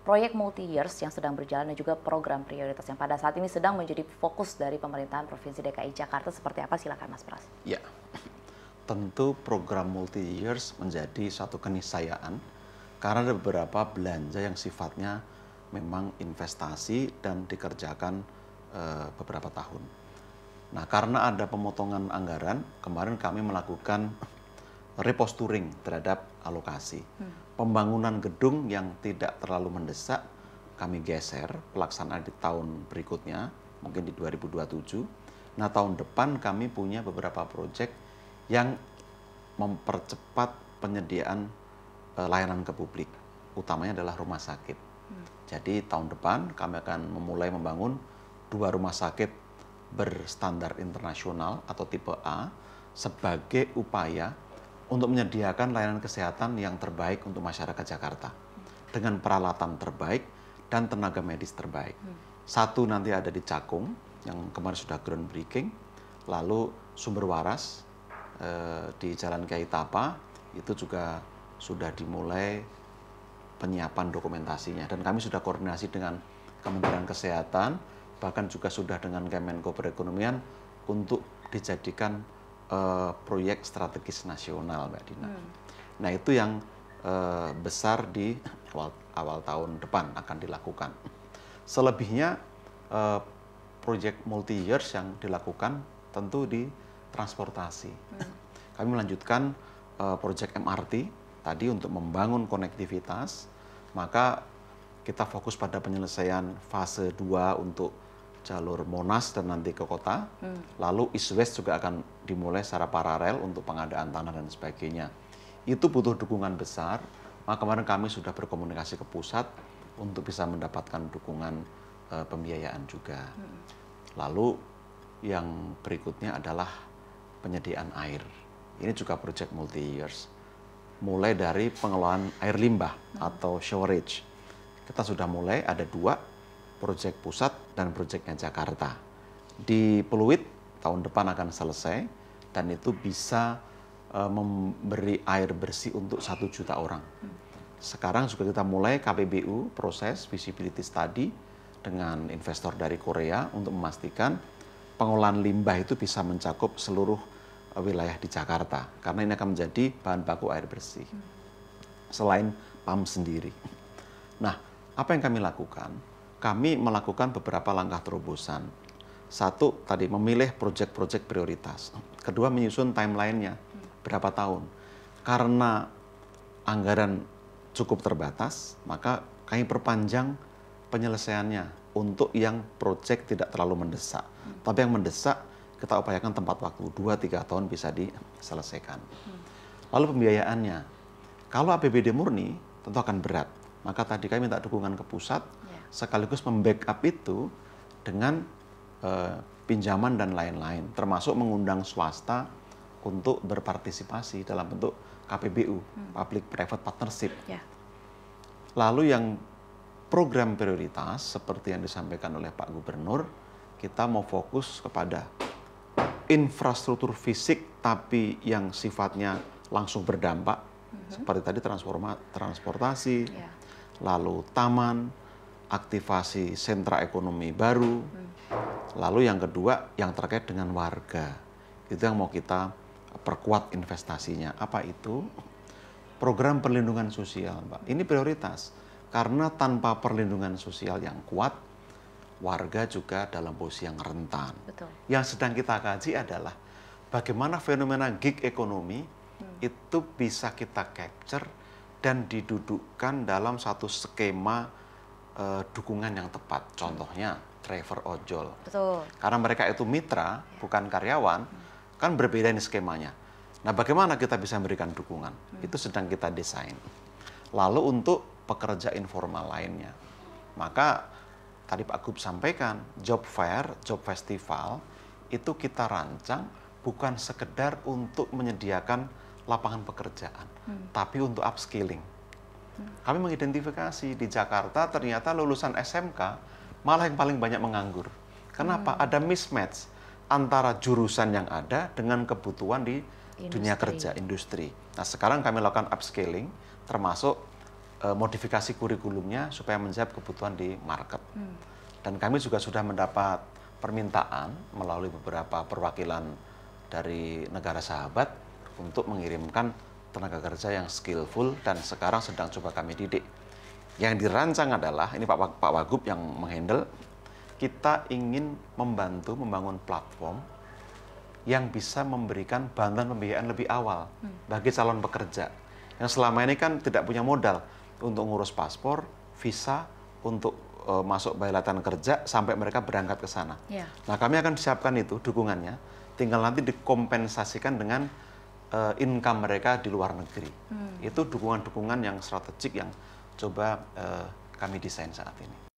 proyek multi-years yang sedang berjalan dan juga program prioritas yang pada saat ini sedang menjadi fokus dari pemerintahan Provinsi DKI Jakarta seperti apa? Silakan Mas Pras. Ya, tentu program multi-years menjadi satu keniscayaan karena ada beberapa belanja yang sifatnya memang investasi dan dikerjakan beberapa tahun. Nah, karena ada pemotongan anggaran, kemarin kami melakukan reposturing terhadap alokasi. Pembangunan gedung yang tidak terlalu mendesak, kami geser pelaksanaan di tahun berikutnya, mungkin di 2027. Nah, tahun depan kami punya beberapa proyek yang mempercepat penyediaan layanan ke publik, utamanya adalah rumah sakit. Jadi tahun depan kami akan memulai membangun 2 rumah sakit berstandar internasional atau tipe A sebagai upaya untuk menyediakan layanan kesehatan yang terbaik untuk masyarakat Jakarta dengan peralatan terbaik dan tenaga medis terbaik. Satu nanti ada di Cakung yang kemarin sudah groundbreaking, lalu Sumber Waras di Jalan Kiai Tapa itu juga sudah dimulai penyiapan dokumentasinya dan kami sudah koordinasi dengan Kementerian Kesehatan, bahkan juga sudah dengan Kemenko Perekonomian untuk dijadikan proyek strategis nasional, Mbak Dina. Nah, itu yang besar di awal tahun depan akan dilakukan. Selebihnya proyek multi-years yang dilakukan tentu di transportasi. Kami melanjutkan proyek MRT tadi untuk membangun konektivitas, maka kita fokus pada penyelesaian fase 2 untuk jalur Monas dan nanti ke kota. Lalu East West juga akan dimulai secara paralel untuk pengadaan tanah dan sebagainya. Itu butuh dukungan besar, maka kemarin kami sudah berkomunikasi ke pusat untuk bisa mendapatkan dukungan pembiayaan juga. Lalu yang berikutnya adalah penyediaan air. Ini juga proyek multi-years. Mulai dari pengelolaan air limbah atau sewerage. Kita sudah mulai ada 2, proyek pusat dan proyeknya Jakarta. Di Pluit tahun depan akan selesai dan itu bisa memberi air bersih untuk 1 juta orang. Sekarang juga kita mulai KPBU, proses visibility study dengan investor dari Korea untuk memastikan pengolahan limbah itu bisa mencakup seluruh wilayah di Jakarta karena ini akan menjadi bahan baku air bersih selain PAM sendiri. Nah, apa yang kami lakukan? Kami melakukan beberapa langkah terobosan. Satu, tadi memilih proyek-proyek prioritas. Kedua, menyusun timeline-nya berapa tahun. Karena anggaran cukup terbatas, maka kami perpanjang penyelesaiannya untuk yang proyek tidak terlalu mendesak. Tapi yang mendesak kita upayakan tempat waktu 2-3 tahun bisa diselesaikan. Lalu pembiayaannya, kalau APBD murni tentu akan berat. Maka tadi kami minta dukungan ke pusat, sekaligus membackup itu dengan pinjaman dan lain-lain, termasuk mengundang swasta untuk berpartisipasi dalam bentuk KPBU, Public Private Partnership. Lalu yang program prioritas seperti yang disampaikan oleh Pak Gubernur, kita mau fokus kepada infrastruktur fisik tapi yang sifatnya langsung berdampak, seperti tadi transportasi, lalu taman, aktivasi sentra ekonomi baru, lalu yang kedua yang terkait dengan warga. Itu yang mau kita perkuat investasinya. Apa itu? Program perlindungan sosial, Mbak. Ini prioritas. Karena tanpa perlindungan sosial yang kuat, warga juga dalam posisi yang rentan. Betul. Yang sedang kita kaji adalah bagaimana fenomena gig ekonomi itu bisa kita capture dan didudukkan dalam satu skema dukungan yang tepat. Contohnya driver ojol. Betul. Karena mereka itu mitra, bukan karyawan, kan berbeda ini skemanya. Nah, bagaimana kita bisa memberikan dukungan? Itu sedang kita desain. Lalu untuk pekerja informal lainnya, maka tadi Pak Gub sampaikan, job fair, job festival, itu kita rancang bukan sekedar untuk menyediakan lapangan pekerjaan, tapi untuk upskilling. Kami mengidentifikasi di Jakarta ternyata lulusan SMK malah yang paling banyak menganggur. Kenapa? Ada mismatch antara jurusan yang ada dengan kebutuhan di dunia kerja, industri. Nah, sekarang kami lakukan upscaling, termasuk modifikasi kurikulumnya supaya menjawab kebutuhan di market. Dan kami juga sudah mendapat permintaan melalui beberapa perwakilan dari negara sahabat untuk mengirimkan tenaga kerja yang skillful dan sekarang sedang coba kami didik. Yang dirancang adalah, ini Pak Wagub yang menghandle, kita ingin membantu membangun platform yang bisa memberikan bantuan pembiayaan lebih awal bagi calon pekerja yang selama ini kan tidak punya modal untuk ngurus paspor, visa, untuk masuk balai latihan kerja sampai mereka berangkat ke sana. Nah, kami akan siapkan itu dukungannya, tinggal nanti dikompensasikan dengan income mereka di luar negeri. Itu dukungan-dukungan yang strategik yang coba kami desain saat ini.